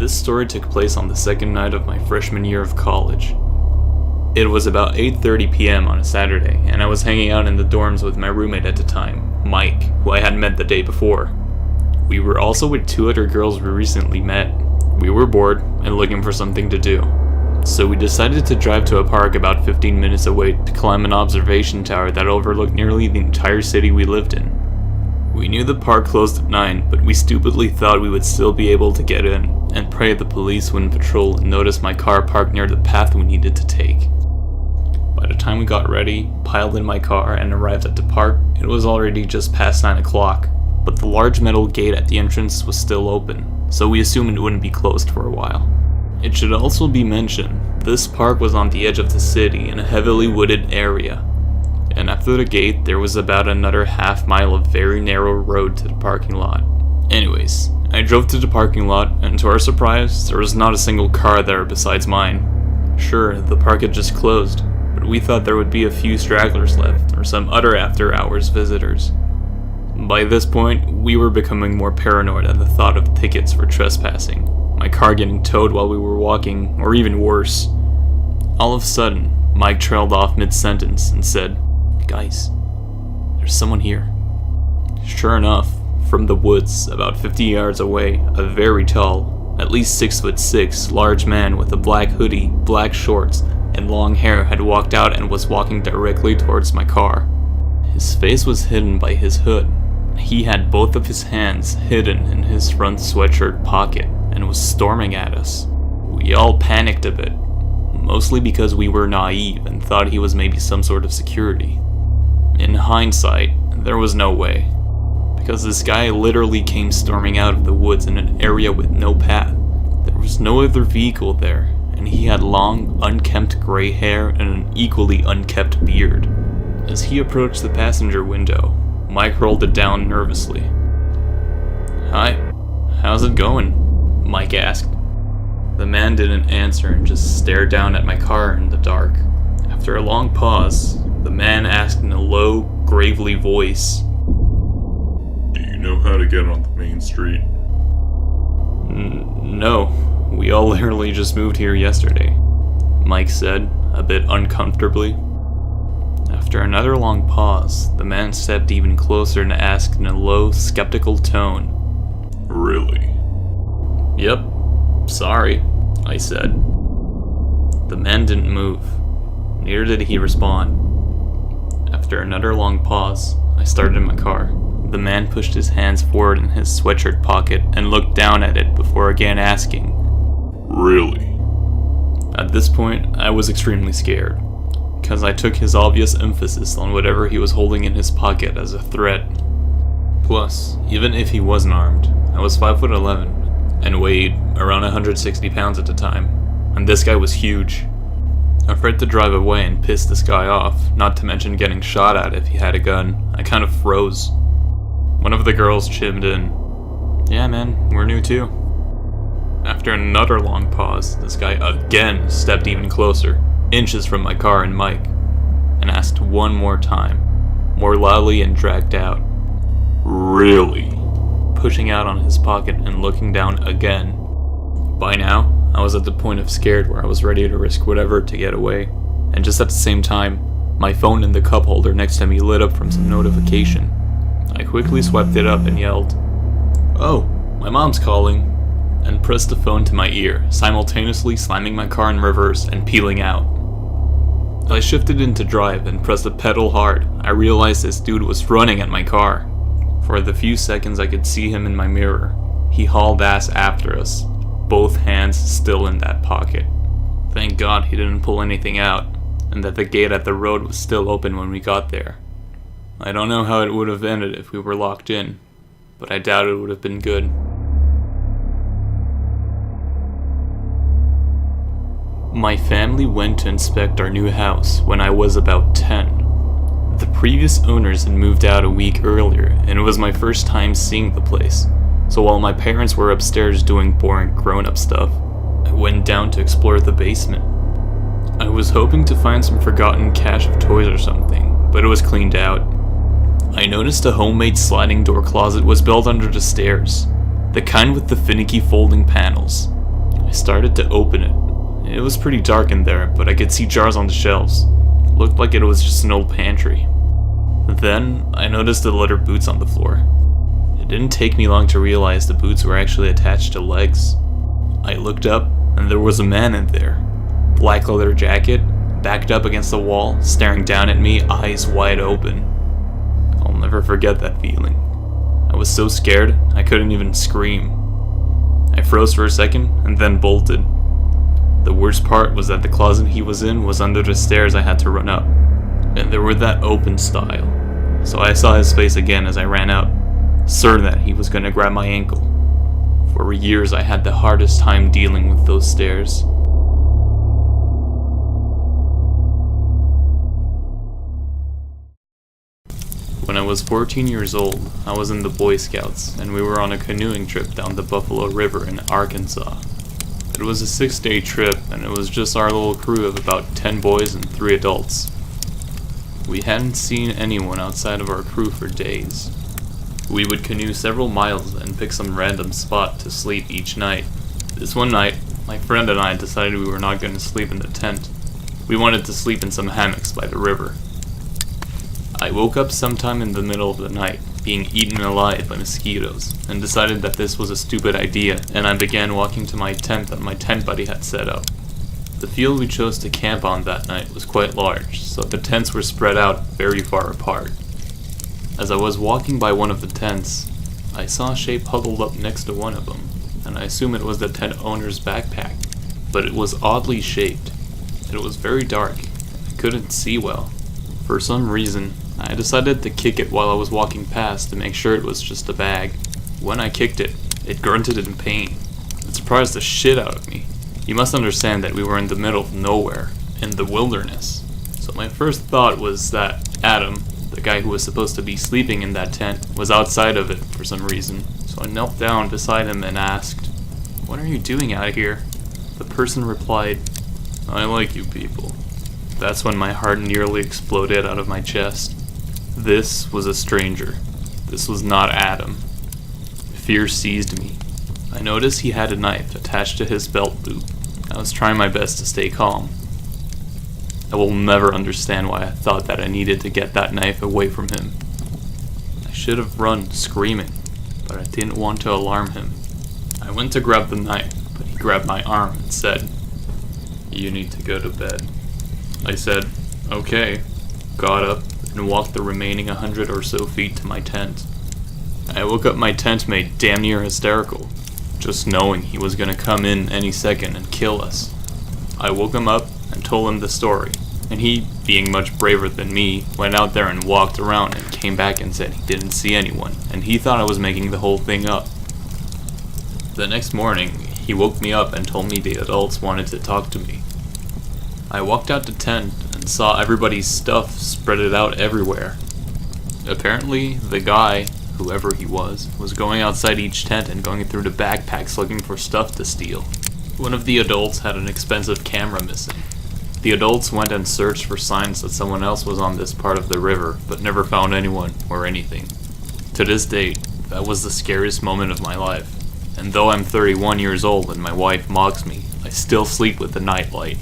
This story took place on the second night of my freshman year of college. It was about 8:30 p.m. on a Saturday, and I was hanging out in the dorms with my roommate at the time, Mike, who I had met the day before. We were also with two other girls we recently met. We were bored and looking for something to do. So we decided to drive to a park about 15 minutes away to climb an observation tower that overlooked nearly the entire city we lived in. We knew the park closed at 9, but we stupidly thought we would still be able to get in, and pray the police wouldn't patrol and notice my car parked near the path we needed to take. By the time we got ready, piled in my car, and arrived at the park, it was already just past 9 o'clock, but the large metal gate at the entrance was still open, so we assumed it wouldn't be closed for a while. It should also be mentioned, this park was on the edge of the city in a heavily wooded area, and after the gate there was about another half mile of very narrow road to the parking lot. Anyways, I drove to the parking lot, and to our surprise, there was not a single car there besides mine. Sure, the park had just closed, but we thought there would be a few stragglers left, or some other after-hours visitors. By this point, we were becoming more paranoid at the thought of tickets for trespassing, my car getting towed while we were walking, or even worse. All of a sudden, Mike trailed off mid-sentence and said, "Guys, there's someone here." Sure enough, from the woods, about 50 yards away, a very tall, at least 6'6", large man with a black hoodie, black shorts, and long hair had walked out and was walking directly towards my car. His face was hidden by his hood. He had both of his hands hidden in his front sweatshirt pocket and was storming at us. We all panicked a bit, mostly because we were naive and thought he was maybe some sort of security. In hindsight, there was no way, because this guy literally came storming out of the woods in an area with no path. There was no other vehicle there, and he had long, unkempt gray hair and an equally unkempt beard. As he approached the passenger window, Mike rolled it down nervously. "Hi, how's it going?" Mike asked. The man didn't answer and just stared down at my car in the dark. After a long pause, the man asked in a low, gravely voice, "Do you know how to get on the main street?" No, we all literally just moved here yesterday," Mike said, a bit uncomfortably. After another long pause, the man stepped even closer and asked in a low, skeptical tone, "Really?" "Yep, sorry," I said. The man didn't move. Neither did he respond. After another long pause, I started my car. The man pushed his hands forward in his sweatshirt pocket and looked down at it before again asking, "Really?" At this point, I was extremely scared, because I took his obvious emphasis on whatever he was holding in his pocket as a threat. Plus, even if he wasn't armed, I was 5'11", and weighed around 160 pounds at the time, and this guy was huge. Afraid to drive away and piss this guy off, not to mention getting shot at if he had a gun, I kind of froze. One of the girls chimed in, "Yeah man, we're new too." After another long pause, this guy again stepped even closer, inches from my car and Mike, and asked one more time, more loudly and dragged out, "Really?" pushing out on his pocket and looking down again. By now, I was at the point of scared where I was ready to risk whatever to get away, and just at the same time, my phone in the cup holder next to me lit up from some notification. I quickly swiped it up and yelled, "Oh, my mom's calling," and pressed the phone to my ear, simultaneously slamming my car in reverse and peeling out. I shifted into drive and pressed the pedal hard. I realized this dude was running at my car. For the few seconds I could see him in my mirror, he hauled ass after us, both hands still in that pocket. Thank God he didn't pull anything out, and that the gate at the road was still open when we got there. I don't know how it would have ended if we were locked in, but I doubt it would have been good. My family went to inspect our new house when I was about 10. The previous owners had moved out a week earlier, and it was my first time seeing the place, so while my parents were upstairs doing boring grown-up stuff, I went down to explore the basement. I was hoping to find some forgotten cache of toys or something, but it was cleaned out. I noticed a homemade sliding door closet was built under the stairs, the kind with the finicky folding panels. I started to open it. It was pretty dark in there, but I could see jars on the shelves. It looked like it was just an old pantry. Then, I noticed the leather boots on the floor. It didn't take me long to realize the boots were actually attached to legs. I looked up, and there was a man in there. Black leather jacket, backed up against the wall, staring down at me, eyes wide open. I'll never forget that feeling. I was so scared, I couldn't even scream. I froze for a second, and then bolted. The worst part was that the closet he was in was under the stairs I had to run up, and they were that open style. So I saw his face again as I ran out, certain that he was going to grab my ankle. For years I had the hardest time dealing with those stairs. When I was 14 years old, I was in the Boy Scouts, and we were on a canoeing trip down the Buffalo River in Arkansas. It was a 6-day trip, and it was just our little crew of about 10 boys and 3 adults. We hadn't seen anyone outside of our crew for days. We would canoe several miles and pick some random spot to sleep each night. This one night, my friend and I decided we were not going to sleep in the tent. We wanted to sleep in some hammocks by the river. I woke up sometime in the middle of the night, being eaten alive by mosquitoes, and decided that this was a stupid idea, and I began walking to my tent that my tent buddy had set up. The field we chose to camp on that night was quite large, so the tents were spread out very far apart. As I was walking by one of the tents, I saw a shape huddled up next to one of them, and I assume it was the tent owner's backpack, but it was oddly shaped. It was very dark. I couldn't see well. For some reason, I decided to kick it while I was walking past to make sure it was just a bag. When I kicked it, it grunted in pain. It surprised the shit out of me. You must understand that we were in the middle of nowhere, in the wilderness. So my first thought was that Adam, the guy who was supposed to be sleeping in that tent, was outside of it for some reason. So I knelt down beside him and asked, "What are you doing out here?" The person replied, "I like you people." That's when my heart nearly exploded out of my chest. This was a stranger. This was not Adam. Fear seized me. I noticed he had a knife attached to his belt loop. I was trying my best to stay calm. I will never understand why I thought that I needed to get that knife away from him. I should have run, screaming, but I didn't want to alarm him. I went to grab the knife, but he grabbed my arm and said, "You need to go to bed." I said, "Okay," got up, and walked the remaining 100 or so feet to my tent. I woke up my tent mate damn near hysterical, just knowing he was gonna come in any second and kill us. I woke him up and told him the story, and he, being much braver than me, went out there and walked around and came back and said he didn't see anyone, and he thought I was making the whole thing up. The next morning, he woke me up and told me the adults wanted to talk to me. I walked out the tent and saw everybody's stuff spread out everywhere. Apparently, the guy, whoever he was going outside each tent and going through the backpacks looking for stuff to steal. One of the adults had an expensive camera missing. The adults went and searched for signs that someone else was on this part of the river, but never found anyone or anything. To this date, that was the scariest moment of my life. And though I'm 31 years old and my wife mocks me, I still sleep with the nightlight.